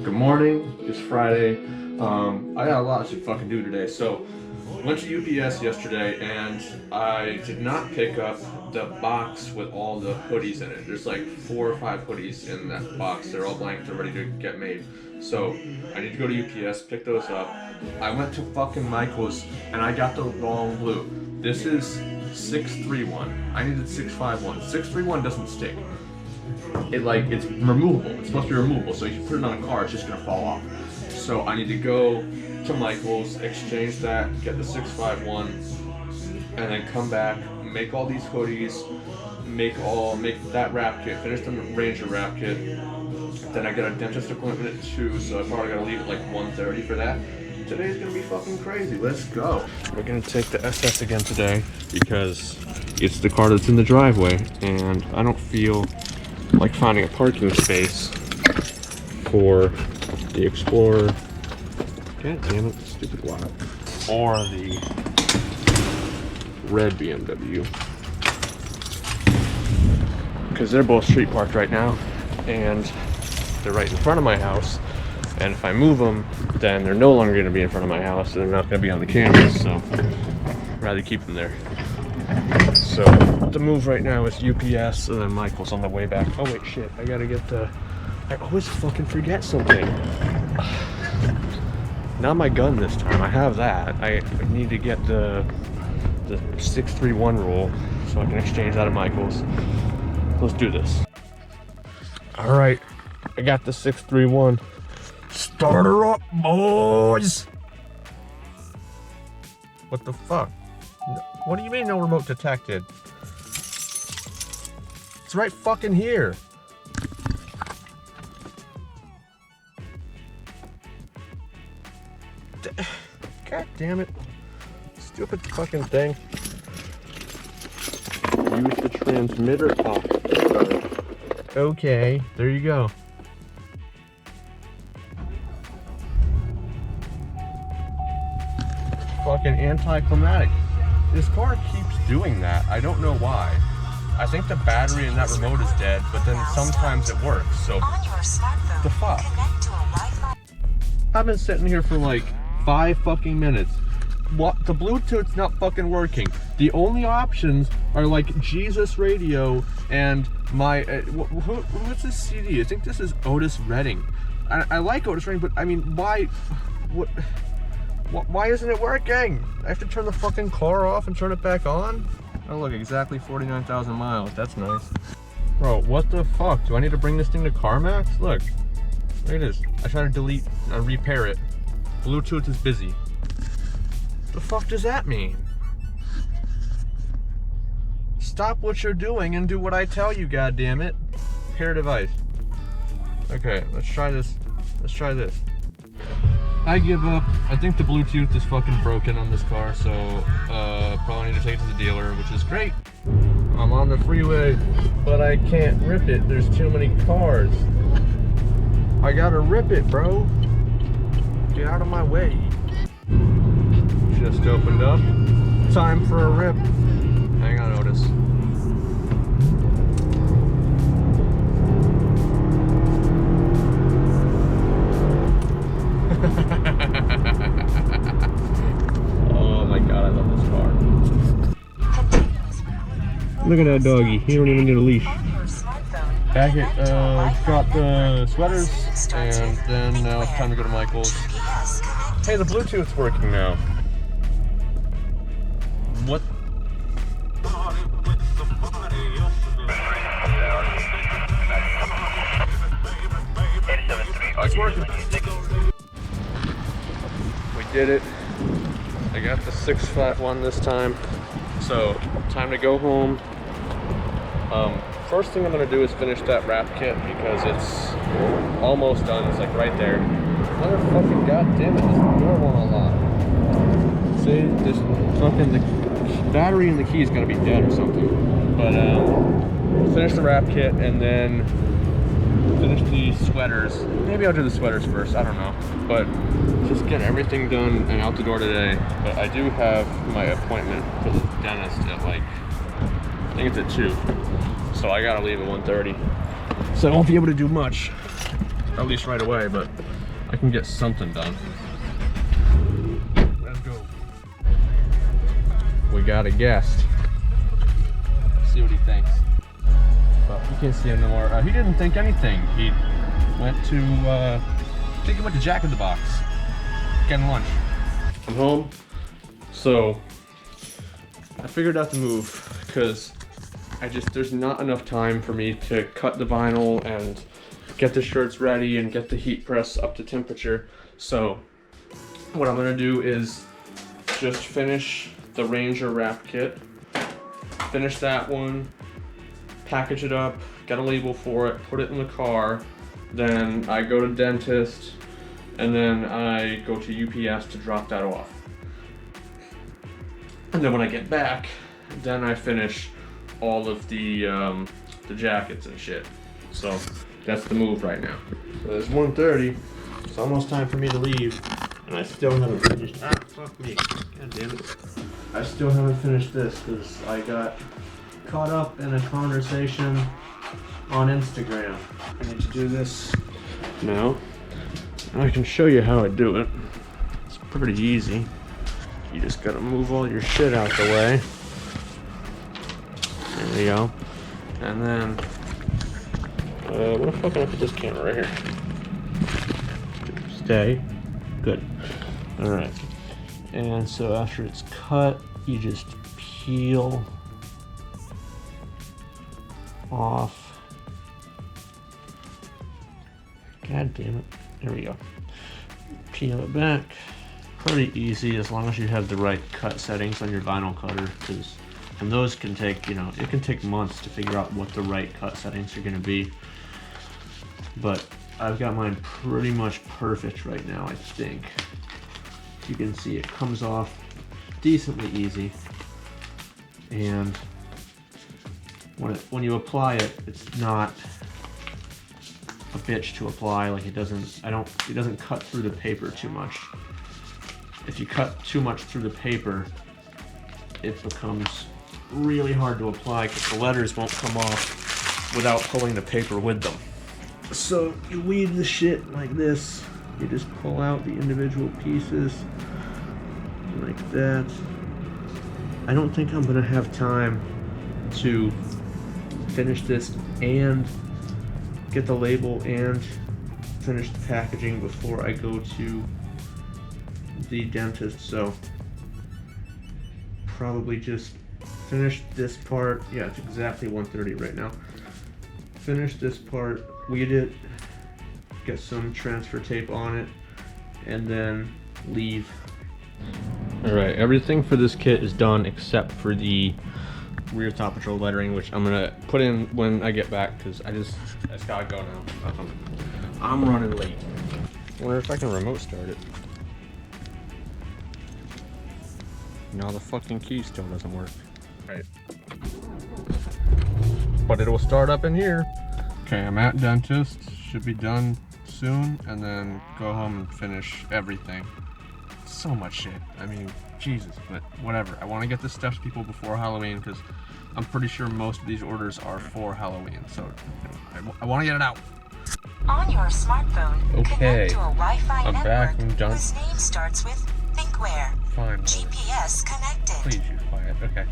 Good morning. It's Friday. I got a lot to fucking do today. So, went to UPS yesterday and I did not pick up the box with all the hoodies in it. There's like 4 or 5 hoodies in that box. They're all blank. They're ready to get made. So, I need to go to UPS, pick those up. I went to fucking Michael's and I got the wrong blue. This is 631. I needed 651. 631 doesn't stick. It's removable. It's supposed to be removable, so if you put it on a car, it's just gonna fall off. So I need to go to Michael's, exchange that, get the 651, and then come back, make all these hoodies, make that wrap kit, finish the Ranger wrap kit. Then I got a dentist appointment at 2, so I probably gotta leave at like 1:30 for that. Today's gonna be fucking crazy. Let's go. We're gonna take the SS again today because it's the car that's in the driveway, and I don't feel like finding a parking space for the Explorer. God damn it, stupid lot. Or the red BMW. Because they're both street parked right now, and they're right in front of my house. And if I move them, then they're no longer going to be in front of my house, and they're not going to be on the cameras, so I'd rather keep them there. So the move right now is UPS, and then Michael's on the way back. Oh wait, shit, I gotta get the... I always fucking forget something. Not my gun this time, I have that. I need to get the 631 roll so I can exchange that at Michael's. Let's do this. Alright, I got the 631. Start her up, boys! What the fuck? What do you mean no remote detected? It's right fucking here. God damn it. Stupid fucking thing. Use the transmitter. Oh. Okay, there you go. Fucking anticlimactic. This car keeps doing that. I don't know why. I think the battery in that remote is dead, but then sometimes it works, so the fuck? I've been sitting here for like 5 fucking minutes. What? The Bluetooth's not fucking working. The only options are like Jesus Radio and my... what's this CD? I think this is Otis Redding. I like Otis Redding, but I mean, why... Why isn't it working? I have to turn the fucking car off and turn it back on? Oh look, exactly 49,000 miles. That's nice. Bro, what the fuck? Do I need to bring this thing to CarMax? Look. Look at this. I try to delete and repair it. Bluetooth is busy. What the fuck does that mean? Stop what you're doing and do what I tell you, goddammit. Pair device. Okay, let's try this. Let's try this. I give up. I think the Bluetooth is fucking broken on this car, so probably need to take it to the dealer, which is great. I'm on the freeway, but I can't rip it. There's too many cars. I gotta rip it, bro. Get out of my way. Just opened up. Time for a rip. Hang on, Otis. Oh my god, I love this car. Look at that doggy. He don't even need a leash. Back at, got the sweaters, and then now it's time to go to Michael's. Hey, the Bluetooth's working now. What? It's working. We did it. I got the 651 this time. So, time to go home. First thing I'm gonna do is finish that wrap kit because it's almost done. It's like right there. Motherfucking goddamn it, this door won't unlock. See, this fucking, the battery in the key is gonna be dead or something. But, finish the wrap kit and then finish the sweaters. Maybe I'll do the sweaters first, I don't know. But just get everything done and out the door today. But I do have my appointment for the dentist at like, I think it's at 2. So I gotta leave at 1:30. So I won't be able to do much, at least right away, but I can get something done. Let's go. We got a guest. See what he thinks. But you can't see him no more. He didn't think anything. He went to, I think he went to Jack in the Box, getting lunch. I'm home, so I figured out the move because there's not enough time for me to cut the vinyl and get the shirts ready and get the heat press up to temperature. So what I'm gonna do is just finish the Ranger wrap kit, finish that one, package it up, get a label for it, put it in the car, then I go to dentist, and then I go to UPS to drop that off. And then when I get back, then I finish all of the jackets and shit. So that's the move right now. So it's 1:30. It's almost time for me to leave, and I still haven't finished. Ah, fuck me. God damn it. I still haven't finished this because I got caught up in a conversation on Instagram. I need to do this now. I can show you how I do it. It's pretty easy. You just gotta move all your shit out the way. There we go. And then, where the fuck can I put this camera right here? Stay. Good. Alright. And so after it's cut, you just peel off. God damn it. There we go. Peel it back. Pretty easy as long as you have the right cut settings on your vinyl cutter, and those can take, it can take months to figure out what the right cut settings are going to be. But I've got mine pretty much perfect right now, I think. You can see it comes off decently easy, and when you apply it, it's not a bitch to apply. Like it doesn't cut through the paper too much. If you cut too much through the paper, it becomes really hard to apply because the letters won't come off without pulling the paper with them. So you weave the shit like this. You just pull out the individual pieces like that. I don't think I'm gonna have time to finish this and get the label and finish the packaging before I go to the dentist, so probably just finish this part. Yeah, it's exactly 1:30 right now. Finish this part, weed it, get some transfer tape on it, and then leave. Alright, everything for this kit is done except for the rear top patrol lettering, which I'm gonna put in when I get back because I just gotta go now. I'm running late. I wonder if I can remote start it. Now the fucking key still doesn't work. Right. But it will start up in here. Okay, I'm at dentist. Should be done soon, and then go home and finish everything. So much shit. I mean, Jesus, but whatever. I want to get this stuff to people before Halloween because I'm pretty sure most of these orders are for Halloween. So I want to get it out. On your smartphone, okay. connect to a Wi-Fi I'm network back. I'm done. whose name starts with Thinkware. Fine. GPS connected. Please, you quiet. Okay.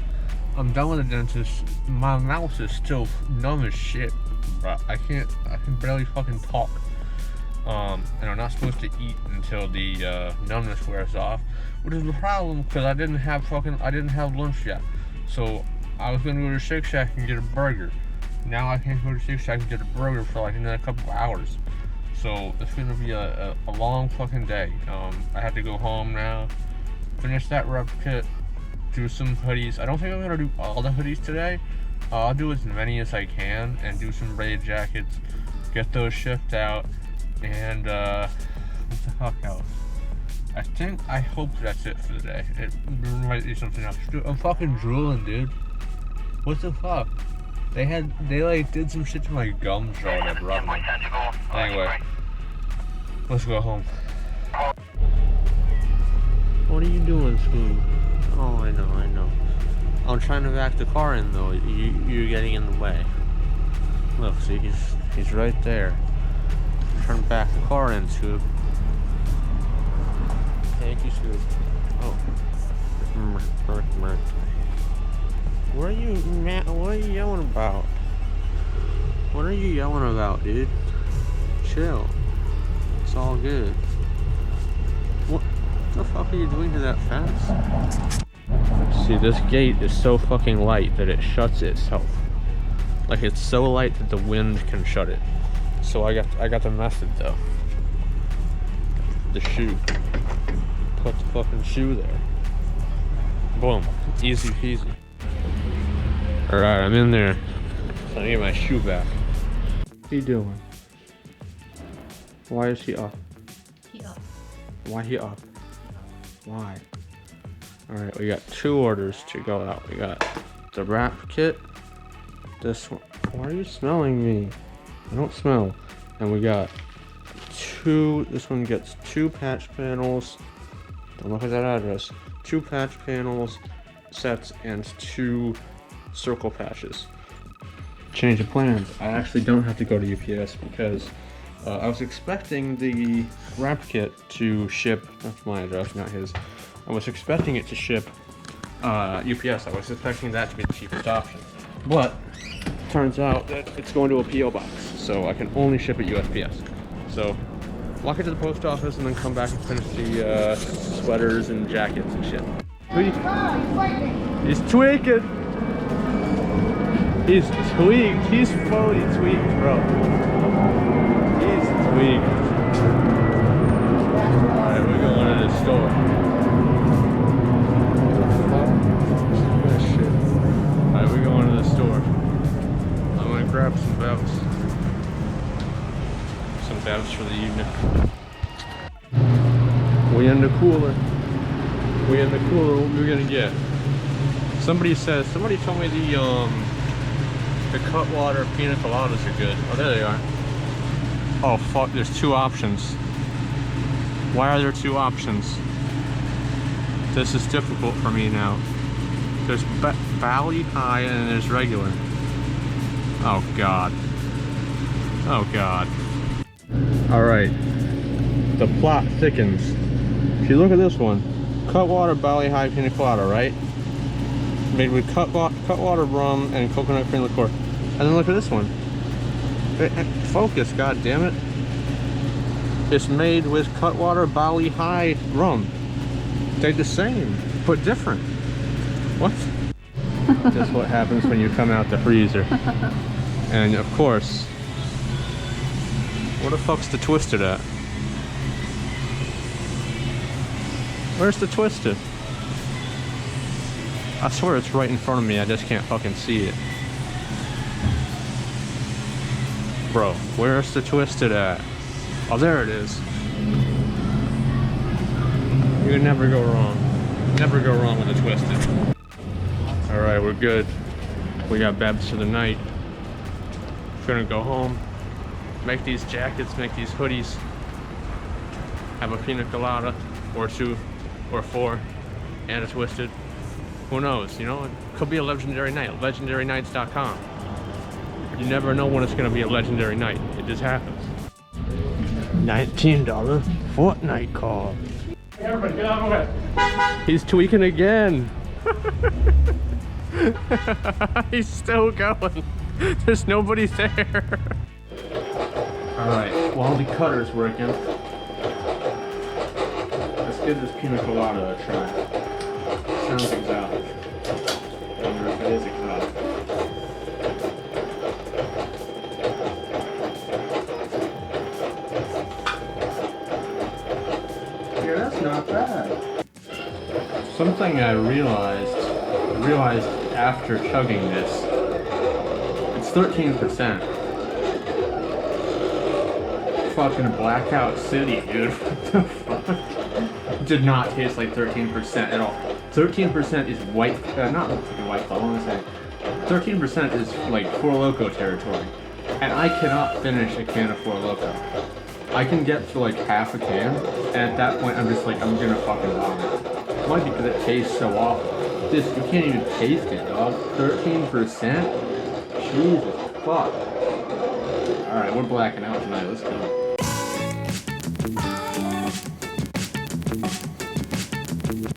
I'm done with the dentist. My mouth is still numb as shit, bro. I can barely fucking talk. And I'm not supposed to eat until the numbness wears off, which is the problem because I didn't have lunch yet. So I was gonna go to Shake Shack and get a burger. Now I can't go to Shake Shack and get a burger for like another couple of hours. So it's gonna be a long fucking day. I have to go home now, finish that rep kit, do some hoodies. I don't think I'm gonna do all the hoodies today. I'll do as many as I can and do some raid jackets, get those shipped out, and what the fuck else? I hope that's it for the day. It might be something else. Dude, I'm fucking drooling, dude. What the fuck? They like did some shit to my gums or whatever. Anyway, let's go home. What are you doing, Scoob? Oh, I know. I'm trying to back the car in though. You're getting in the way. Look, see, he's right there. I'm trying to back the car in, Scoob. Thank you, Scoop. Oh. What are you yelling about? What are you yelling about, dude? Chill. It's all good. What the fuck are you doing to that fence? See, this gate is so fucking light that it shuts itself. Like, it's so light that the wind can shut it. So I got the method though. The shoe. Put the fucking shoe there. Boom. Easy peasy. Alright, I'm in there. So I get my shoe back. What are you doing? Why is he up? He up. Why he up? Why? Alright, we got 2 orders to go out. We got the wrap kit. This one. Why are you smelling me? I don't smell. And we got 2. This one gets 2 patch panels. Don't look at that address. 2 patch panels sets and 2 circle patches. Change of plans. I actually don't have to go to UPS because I was expecting the wrap kit to ship. That's my address, not his. I was expecting it to ship UPS. I was expecting that to be the cheapest option. But turns out that it's going to a PO box, so I can only ship it USPS. So walk it to the post office and then come back and finish the sweaters and jackets and shit. He's tweaking. He's tweaked. He's fully tweaked, bro. He's tweaked. Alright, we're going to the store. What shit. Alright, we're going to the store. I'm gonna grab some belts. Some belts for the evening. We in the cooler. We in the cooler. What we gonna get? Somebody told me the Cutwater pina coladas are good. Oh, there they are. Oh fuck, there's 2 options. Why are there 2 options? This is difficult for me now. There's Valley High and there's regular. Oh god. Oh god. Alright. The plot thickens. If you look at this one, Cutwater Valley High pina colada, right? Made with Cutwater rum and coconut cream liqueur. And then look at this one. Focus, god damn it. It's made with Cutwater Valley High rum. They're the same, but different. What? That's what happens when you come out the freezer. And of course, where the fuck's the Twisted at? Where's the Twisted? I swear it's right in front of me, I just can't fucking see it. Bro, where's the Twisted at? Oh, there it is. You can never go wrong. Never go wrong with a Twisted. Alright, we're good. We got Babs for the night. We're gonna go home, make these jackets, make these hoodies, have a pina colada, or 2, or 4, and a Twisted. Who knows, you know, it could be a legendary night, legendarynights.com. You never know when it's gonna be a legendary night, it just happens. $19 Fortnite call. Everybody get out of the way. He's tweaking again. He's still going. There's nobody there. Alright, while the cutter's working, let's give this pina colada a try. Sounds exotic. I wonder if it is exotic. Yeah, that's not bad. Something I realized after chugging this, it's 13%. Fucking Blackout City, dude. What the fuck? Did not taste like 13% at all. 13% is white, not White Claw, what am I saying? 13% is like Four Loko territory. And I cannot finish a can of Four Loko. I can get to like half a can, and at that point I'm just like, I'm gonna fucking vomit. It might be because it tastes so awful. This, you can't even taste it, dog. 13%? Jesus fuck. Alright, we're blacking out tonight, let's go.